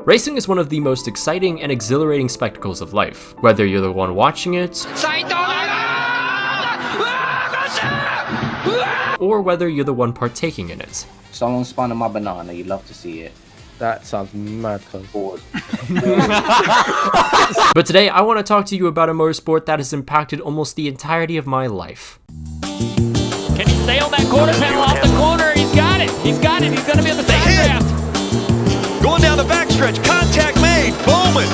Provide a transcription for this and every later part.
Racing is one of the most exciting and exhilarating spectacles of life. Whether you're the one watching it, or whether you're the one partaking in it. Someone spun on my banana, you'd love to see it. That sounds mad, cuz. But today, I want to talk to you about a motorsport that has impacted almost the entirety of my life. Can he stay on that quarter panel off the corner? He's got it. He's got it. He's going to be in the second draft. Going down the backstretch, contact made, Bowman.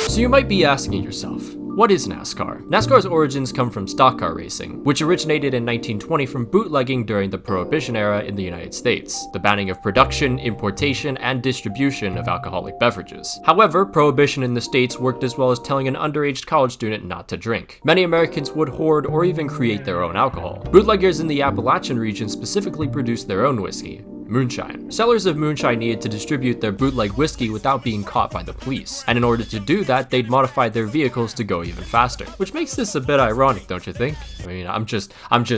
So you might be asking yourself, what is NASCAR? NASCAR's origins come from stock car racing, which originated in 1920 from bootlegging during the Prohibition era in the United States, the banning of production, importation, and distribution of alcoholic beverages. However, Prohibition in the States worked as well as telling an underage college student not to drink. Many Americans would hoard or even create their own alcohol. Bootleggers in the Appalachian region specifically produced their own whiskey, moonshine. Sellers of moonshine needed to distribute their bootleg whiskey without being caught by the police, and in order to do that, they'd modify their vehicles to go even faster. Which makes this a bit ironic, don't you think? I mean, I'm just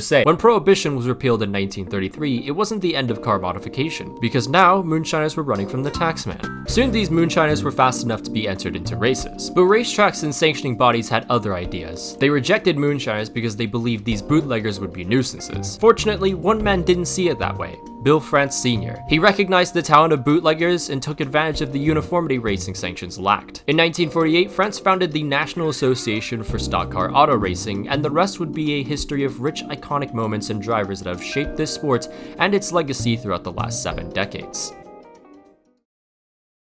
saying. When Prohibition was repealed in 1933, it wasn't the end of car modification, because now moonshiners were running from the taxman. Soon these moonshiners were fast enough to be entered into races, but racetracks and sanctioning bodies had other ideas. They rejected moonshiners because they believed these bootleggers would be nuisances. Fortunately, one man didn't see it that way. Bill France Sr. He recognized the talent of bootleggers and took advantage of the uniformity racing sanctions lacked. In 1948, France founded the National Association for Stock Car Auto Racing, and the rest would be a history of rich, iconic moments and drivers that have shaped this sport and its legacy throughout the last 7 decades.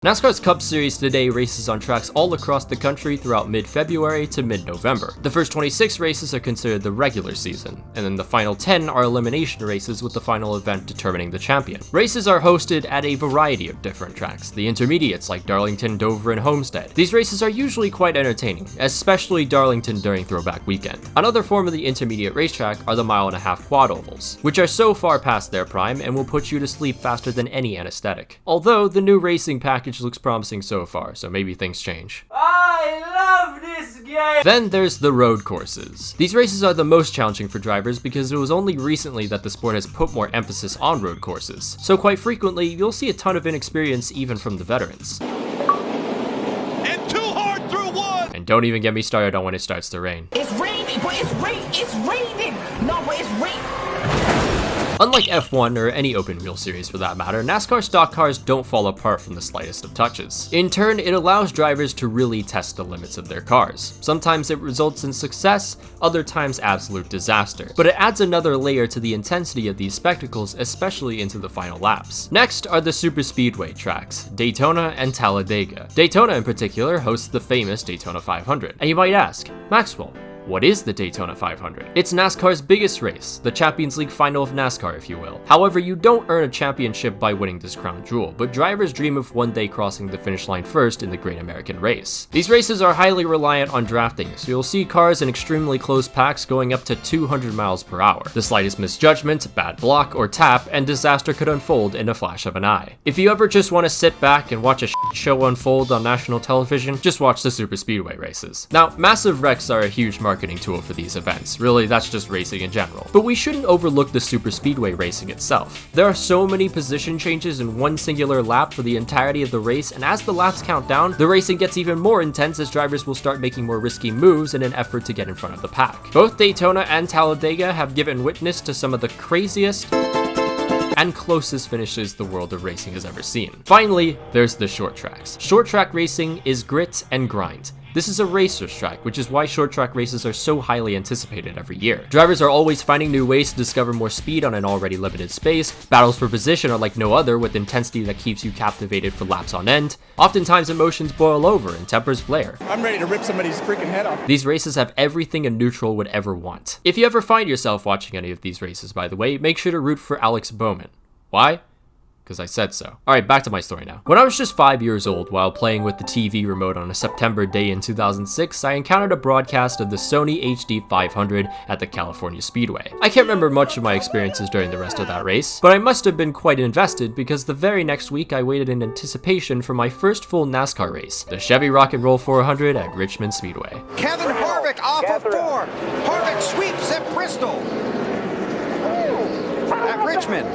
NASCAR's Cup Series today races on tracks all across the country throughout mid-February to mid-November. The first 26 races are considered the regular season, and then the final 10 are elimination races with the final event determining the champion. Races are hosted at a variety of different tracks, the intermediates like Darlington, Dover, and Homestead. These races are usually quite entertaining, especially Darlington during Throwback Weekend. Another form of the intermediate racetrack are the mile-and-a-half quad ovals, which are so far past their prime and will put you to sleep faster than any anesthetic. Although the new racing package looks promising so far, so maybe things change. I love this game! Then there's the road courses. These races are the most challenging for drivers because it was only recently that the sport has put more emphasis on road courses. So quite frequently, you'll see a ton of inexperience even from the veterans. And too hard through one. And don't even get me started on when it starts to rain. It's raining, but it's raining. No, but it's raining. Unlike F1 or any open wheel series for that matter, NASCAR stock cars don't fall apart from the slightest of touches. In turn, it allows drivers to really test the limits of their cars. Sometimes it results in success, other times absolute disaster. But it adds another layer to the intensity of these spectacles, especially into the final laps. Next are the super speedway tracks, Daytona and Talladega. Daytona in particular hosts the famous Daytona 500. And you might ask, Maxwell, what is the Daytona 500? It's NASCAR's biggest race, the Champions League final of NASCAR, if you will. However, you don't earn a championship by winning this crown jewel, but drivers dream of one day crossing the finish line first in the Great American Race. These races are highly reliant on drafting, so you'll see cars in extremely close packs going up to 200 miles per hour. The slightest misjudgment, bad block, or tap, and disaster could unfold in a flash of an eye. If you ever just want to sit back and watch a show unfold on national television, just watch the super speedway races. Now, massive wrecks are a huge marketing tool for these events. Really, that's just racing in general. But we shouldn't overlook the super speedway racing itself. There are so many position changes in one singular lap for the entirety of the race, and as the laps count down, the racing gets even more intense as drivers will start making more risky moves in an effort to get in front of the pack. Both Daytona and Talladega have given witness to some of the craziest and closest finishes the world of racing has ever seen. Finally, there's the short tracks. Short track racing is grit and grind. This is a racer's track, which is why short track races are so highly anticipated every year. Drivers are always finding new ways to discover more speed on an already limited space. Battles for position are like no other, with intensity that keeps you captivated for laps on end. Oftentimes emotions boil over and tempers flare. I'm ready to rip somebody's freaking head off. These races have everything a neutral would ever want. If you ever find yourself watching any of these races, by the way, make sure to root for Alex Bowman. Why? Because I said so. Alright, back to my story now. When I was just 5 years old while playing with the TV remote on a September day in 2006, I encountered a broadcast of the Sony HD 500 at the California Speedway. I can't remember much of my experiences during the rest of that race, but I must have been quite invested because the very next week I waited in anticipation for my first full NASCAR race, the Chevy Rock and Roll 400 at Richmond Speedway. Kevin Harvick off of 4. Harvick sweeps at Bristol. At Richmond.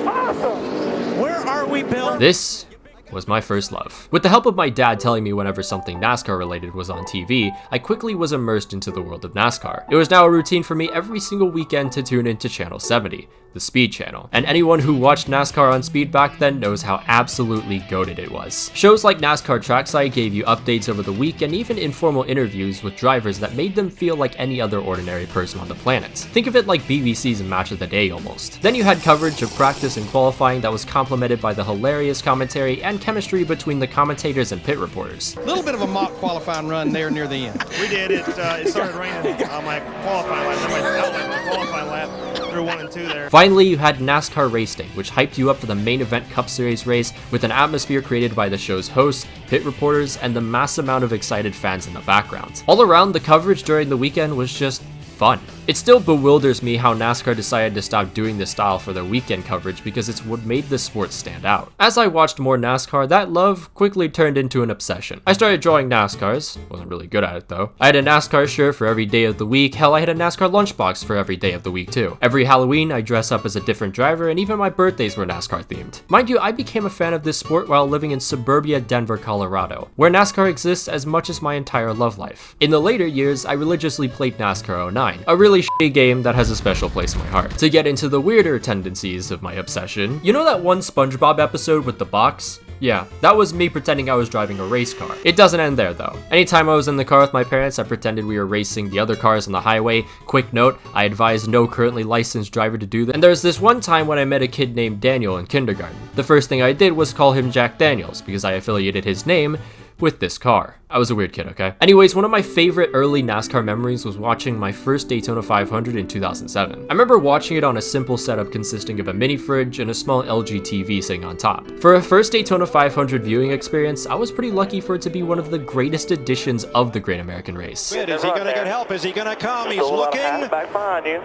Awesome. Where are we, Bill? This was my first love. With the help of my dad telling me whenever something NASCAR related was on TV, I quickly was immersed into the world of NASCAR. It was now a routine for me every single weekend to tune into Channel 70, the Speed channel. And anyone who watched NASCAR on Speed back then knows how absolutely goated it was. Shows like NASCAR Trackside gave you updates over the week and even informal interviews with drivers that made them feel like any other ordinary person on the planet. Think of it like BBC's Match of the Day almost. Then you had coverage of practice and qualifying that was complemented by the hilarious commentary and chemistry between the commentators and pit reporters. A little bit of a mock qualifying run there near the end. We did. It started raining on my qualifying lap. Then my outlet my qualifying lap through 1 and 2 there. Finally, you had NASCAR Race Day, which hyped you up for the main event Cup Series race with an atmosphere created by the show's hosts, pit reporters, and the mass amount of excited fans in the background. All around, the coverage during the weekend was just fun. It still bewilders me how NASCAR decided to stop doing this style for their weekend coverage because it's what made the sport stand out. As I watched more NASCAR, that love quickly turned into an obsession. I started drawing NASCARs, wasn't really good at it though. I had a NASCAR shirt for every day of the week, hell I had a NASCAR lunchbox for every day of the week too. Every Halloween I dress up as a different driver and even my birthdays were NASCAR themed. Mind you, I became a fan of this sport while living in suburbia Denver, Colorado, where NASCAR exists as much as my entire love life. In the later years, I religiously played NASCAR 09, a really shitty game that has a special place in my heart. To get into the weirder tendencies of my obsession, you know that one SpongeBob episode with the box? Yeah, that was me pretending I was driving a race car. It doesn't end there though. Anytime I was in the car with my parents, I pretended we were racing the other cars on the highway. Quick note, I advise no currently licensed driver to do that. And there's this one time when I met a kid named Daniel in kindergarten. The first thing I did was call him Jack Daniels because I affiliated his name with this car. I was a weird kid, okay? Anyways, one of my favorite early NASCAR memories was watching my first Daytona 500 in 2007. I remember watching it on a simple setup consisting of a mini fridge and a small LG TV sitting on top. For a first Daytona 500 viewing experience, I was pretty lucky for it to be one of the greatest editions of the Great American Race. Is he going to get help? Is he going to come? He's looking. Back behind you.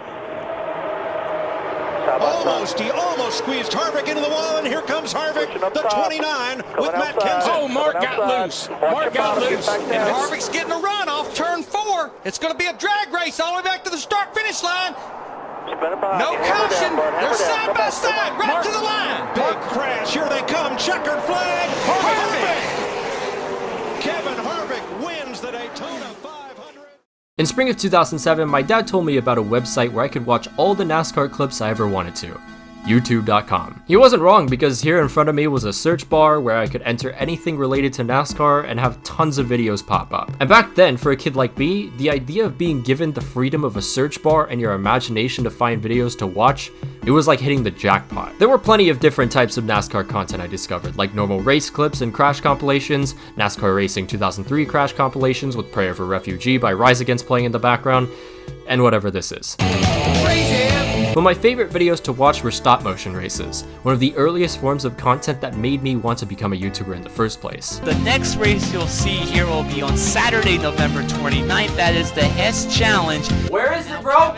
He almost squeezed Harvick into the wall, and here comes Harvick, the 29, with Matt Kenseth. Oh, Mark got loose. Mark got loose. And Harvick's getting a run off turn 4. It's going to be a drag race all the way back to the start-finish line. No caution. They're side by side, right to the line. Big crash. Here they come. Checkered flag. Harvick. Kevin Harvick wins the Daytona 500. In spring of 2007, my dad told me about a website where I could watch all the NASCAR clips I ever wanted to. YouTube.com. He wasn't wrong because here in front of me was a search bar where I could enter anything related to NASCAR and have tons of videos pop up. And back then, for a kid like me, the idea of being given the freedom of a search bar and your imagination to find videos to watch, it was like hitting the jackpot. There were plenty of different types of NASCAR content I discovered, like normal race clips and crash compilations, NASCAR Racing 2003 crash compilations with Prayer for Refugee by Rise Against playing in the background, and whatever this is. But my favorite videos to watch were stop motion races, one of the earliest forms of content that made me want to become a YouTuber in the first place. The next race you'll see here will be on Saturday, November 29th. That is the Hess Challenge. Where is it, bro?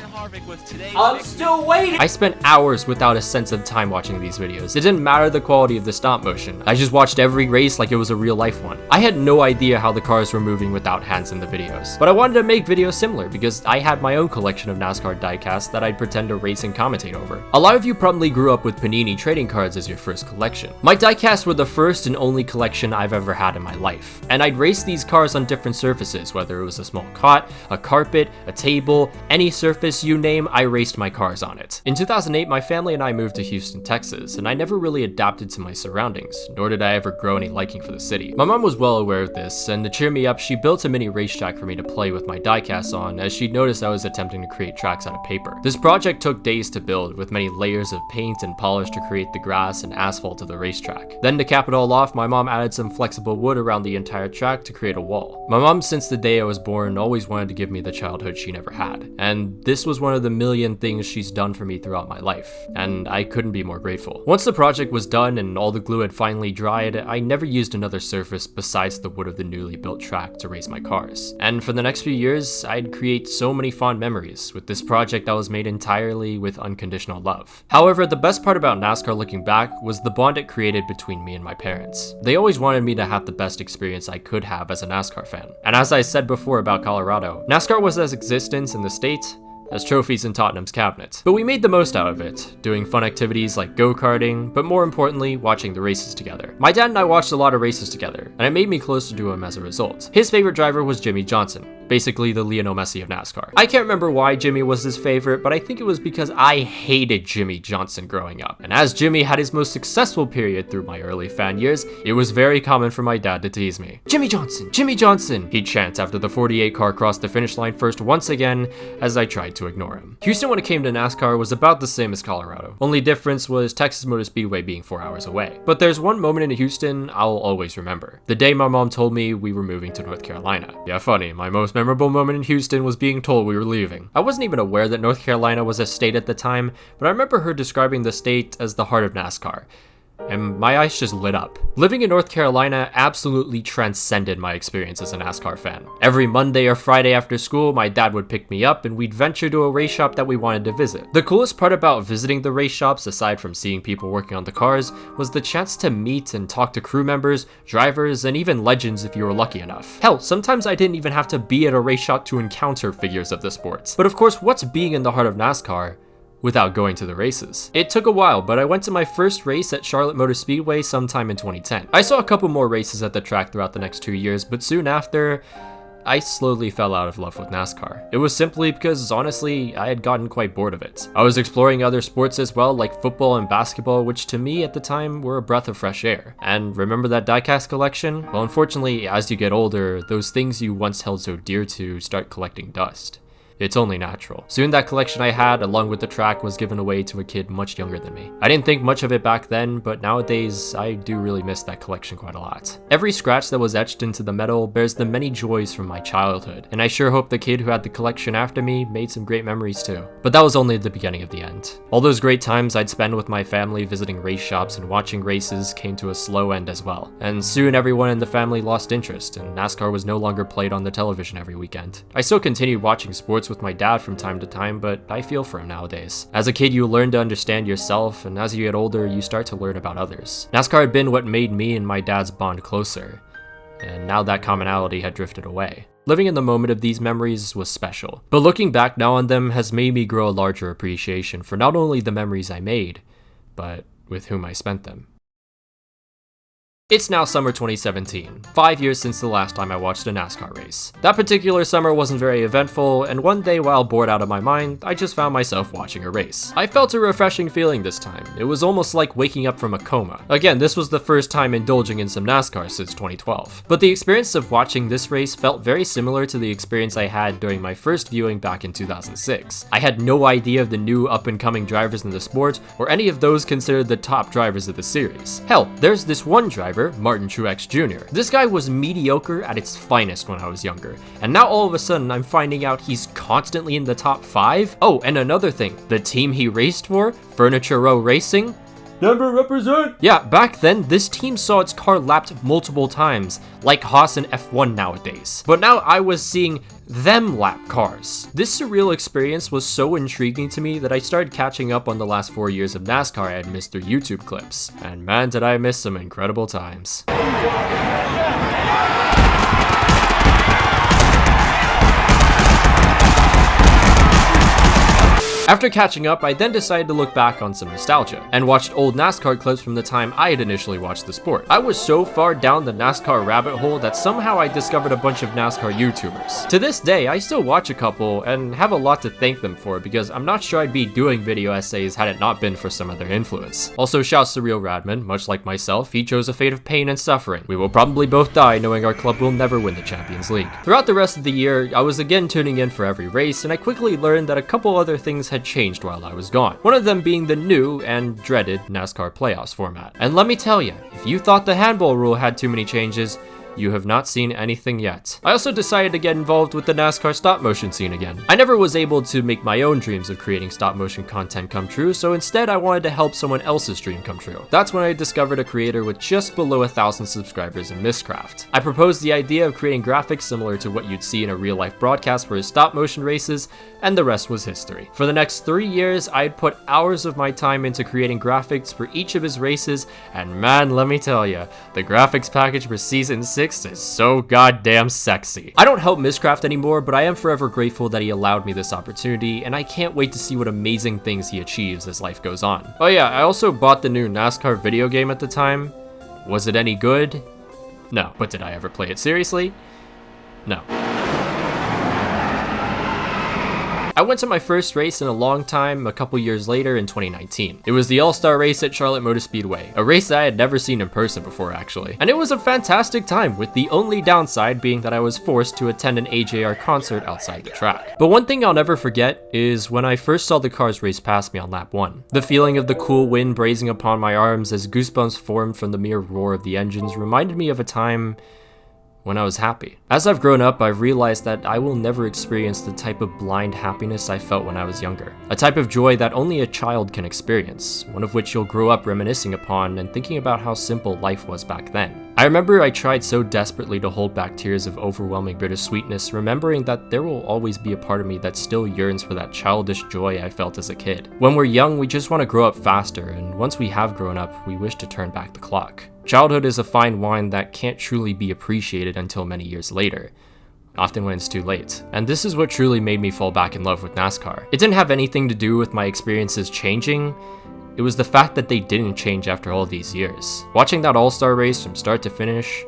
I'm still waiting! I spent hours without a sense of time watching these videos. It didn't matter the quality of the stop motion. I just watched every race like it was a real life one. I had no idea how the cars were moving without hands in the videos. But I wanted to make videos similar because I had my own collection of NASCAR diecasts that I'd pretend to race and commentate over. A lot of you probably grew up with Panini trading cards as your first collection. My diecasts were the first and only collection I've ever had in my life. And I'd race these cars on different surfaces, whether it was a small cot, a carpet, a table, any surface you name, I raced my cars on it. In 2008, my family and I moved to Houston, Texas, and I never really adapted to my surroundings, nor did I ever grow any liking for the city. My mom was well aware of this, and to cheer me up, she built a mini racetrack for me to play with my diecasts on, as she'd noticed I was attempting to create tracks out of paper. This project took days to build, with many layers of paint and polish to create the grass and asphalt of the racetrack. Then to cap it all off, my mom added some flexible wood around the entire track to create a wall. My mom, since the day I was born, always wanted to give me the childhood she never had, and this was one of the million things she's done for me throughout my life, and I couldn't be more grateful. Once the project was done and all the glue had finally dried, I never used another surface besides the wood of the newly built track to race my cars. And for the next few years, I'd create so many fond memories with this project that was made entirely with unconditional love. However, the best part about NASCAR looking back was the bond it created between me and my parents. They always wanted me to have the best experience I could have as a NASCAR fan. And as I said before about Colorado, NASCAR was as existence in the state as trophies in Tottenham's cabinet. But we made the most out of it, doing fun activities like go-karting, but more importantly, watching the races together. My dad and I watched a lot of races together, and it made me closer to him as a result. His favorite driver was Jimmie Johnson, basically the Lionel Messi of NASCAR. I can't remember why Jimmy was his favorite, but I think it was because I hated Jimmie Johnson growing up. And as Jimmy had his most successful period through my early fan years, it was very common for my dad to tease me. Jimmie Johnson, Jimmie Johnson, he'd chant after the 48 car crossed the finish line first once again, as I tried to ignore him. Houston when it came to NASCAR was about the same as Colorado. Only difference was Texas Motor Speedway being 4 hours away. But there's one moment in Houston I'll always remember. The day my mom told me we were moving to North Carolina. Yeah, funny, my most memorable moment in Houston was being told we were leaving. I wasn't even aware that North Carolina was a state at the time, but I remember her describing the state as the heart of NASCAR. And my eyes just lit up. Living in North Carolina absolutely transcended my experience as a NASCAR fan. Every Monday or Friday after school, my dad would pick me up and we'd venture to a race shop that we wanted to visit. The coolest part about visiting the race shops, aside from seeing people working on the cars, was the chance to meet and talk to crew members, drivers, and even legends if you were lucky enough. Hell, sometimes I didn't even have to be at a race shop to encounter figures of the sport. But of course, what's being in the heart of NASCAR without going to the races? It took a while, but I went to my first race at Charlotte Motor Speedway sometime in 2010. I saw a couple more races at the track throughout the next 2 years, but soon after, I slowly fell out of love with NASCAR. It was simply because, honestly, I had gotten quite bored of it. I was exploring other sports as well, like football and basketball, which to me at the time were a breath of fresh air. And remember that diecast collection? Well, unfortunately, as you get older, those things you once held so dear to start collecting dust. It's only natural. Soon that collection I had, along with the track, was given away to a kid much younger than me. I didn't think much of it back then, but nowadays, I do really miss that collection quite a lot. Every scratch that was etched into the metal bears the many joys from my childhood, and I sure hope the kid who had the collection after me made some great memories too. But that was only the beginning of the end. All those great times I'd spend with my family visiting race shops and watching races came to a slow end as well. And soon everyone in the family lost interest, and NASCAR was no longer played on the television every weekend. I still continued watching sports with my dad from time to time, but I feel for him nowadays. As a kid, you learn to understand yourself, and as you get older, you start to learn about others. NASCAR had been what made me and my dad's bond closer, and now that commonality had drifted away. Living in the moment of these memories was special, but looking back now on them has made me grow a larger appreciation for not only the memories I made, but with whom I spent them. It's now summer 2017, 5 years since the last time I watched a NASCAR race. That particular summer wasn't very eventful, and one day while bored out of my mind, I just found myself watching a race. I felt a refreshing feeling this time. It was almost like waking up from a coma. Again, this was the first time indulging in some NASCAR since 2012. But the experience of watching this race felt very similar to the experience I had during my first viewing back in 2006. I had no idea of the new up-and-coming drivers in the sport, or any of those considered the top drivers of the series. Hell, there's this one driver, Martin Truex Jr. This guy was mediocre at its finest when I was younger, and now all of a sudden I'm finding out he's constantly in the top 5? Oh, and another thing, the team he raced for, Furniture Row Racing, Denver represent! Yeah, back then, this team saw its car lapped multiple times, like Haas in F1 nowadays. But now I was seeing them lap cars. This surreal experience was so intriguing to me that I started catching up on the last 4 years of NASCAR I had missed through YouTube clips. And man, did I miss some incredible times. After catching up, I then decided to look back on some nostalgia, and watched old NASCAR clips from the time I had initially watched the sport. I was so far down the NASCAR rabbit hole that somehow I discovered a bunch of NASCAR YouTubers. To this day, I still watch a couple, and have a lot to thank them for, because I'm not sure I'd be doing video essays had it not been for some of their influence. Also, shouts to Real Radman, much like myself, he chose a fate of pain and suffering. We will probably both die knowing our club will never win the Champions League. Throughout the rest of the year, I was again tuning in for every race, and I quickly learned that a couple other things had changed while I was gone. One of them being the new and dreaded NASCAR playoffs format. And let me tell you, if you thought the handball rule had too many changes, you have not seen anything yet. I also decided to get involved with the NASCAR stop motion scene again. I never was able to make my own dreams of creating stop motion content come true, so instead I wanted to help someone else's dream come true. That's when I discovered a creator with just below 1,000 subscribers in Mistcraft. I proposed the idea of creating graphics similar to what you'd see in a real-life broadcast for his stop motion races, and the rest was history. For the next 3 years, I'd put hours of my time into creating graphics for each of his races, and man, let me tell you, the graphics package for Season 6 6 is so goddamn sexy. I don't help Mizcraft anymore, but I am forever grateful that he allowed me this opportunity, and I can't wait to see what amazing things he achieves as life goes on. Oh yeah, I also bought the new NASCAR video game at the time. Was it any good? No. But did I ever play it seriously? No. I went to my first race in a long time a couple years later in 2019. It was the All-Star race at Charlotte Motor Speedway, a race that I had never seen in person before actually. And it was a fantastic time, with the only downside being that I was forced to attend an AJR concert outside the track. But one thing I'll never forget is when I first saw the cars race past me on lap 1. The feeling of the cool wind brazing upon my arms as goosebumps formed from the mere roar of the engines reminded me of a time when I was happy. As I've grown up, I've realized that I will never experience the type of blind happiness I felt when I was younger. A type of joy that only a child can experience, one of which you'll grow up reminiscing upon and thinking about how simple life was back then. I remember I tried so desperately to hold back tears of overwhelming bittersweetness, remembering that there will always be a part of me that still yearns for that childish joy I felt as a kid. When we're young, we just want to grow up faster, and once we have grown up, we wish to turn back the clock. Childhood is a fine wine that can't truly be appreciated until many years later, often when it's too late. And this is what truly made me fall back in love with NASCAR. It didn't have anything to do with my experiences changing, it was the fact that they didn't change after all these years. Watching that All-Star race from start to finish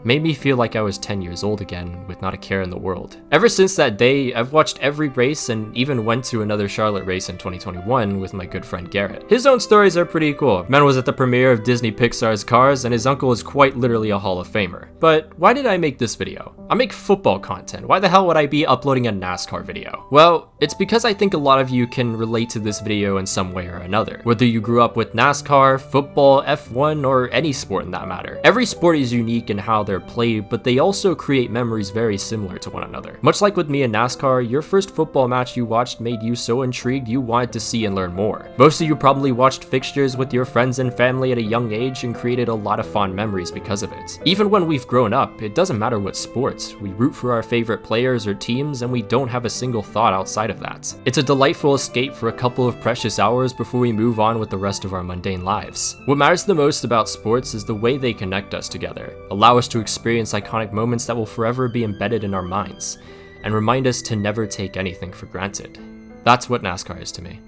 made me feel like I was 10 years old again, with not a care in the world. Ever since that day, I've watched every race and even went to another Charlotte race in 2021 with my good friend Garrett. His own stories are pretty cool. Man was at the premiere of Disney Pixar's Cars, and his uncle is quite literally a Hall of Famer. But why did I make this video? I make football content. Why the hell would I be uploading a NASCAR video? Well, it's because I think a lot of you can relate to this video in some way or another. Whether you grew up with NASCAR, football, F1, or any sport in that matter. Every sport is unique in how they're played, but they also create memories very similar to one another. Much like with me in NASCAR, your first football match you watched made you so intrigued you wanted to see and learn more. Most of you probably watched fixtures with your friends and family at a young age and created a lot of fond memories because of it. Even when we've grown up, it doesn't matter what sports, we root for our favorite players or teams and we don't have a single thought outside of that. It's a delightful escape for a couple of precious hours before we move on with the rest of our mundane lives. What matters the most about sports is the way they connect us together, allow us to experience iconic moments that will forever be embedded in our minds, and remind us to never take anything for granted. That's what NASCAR is to me.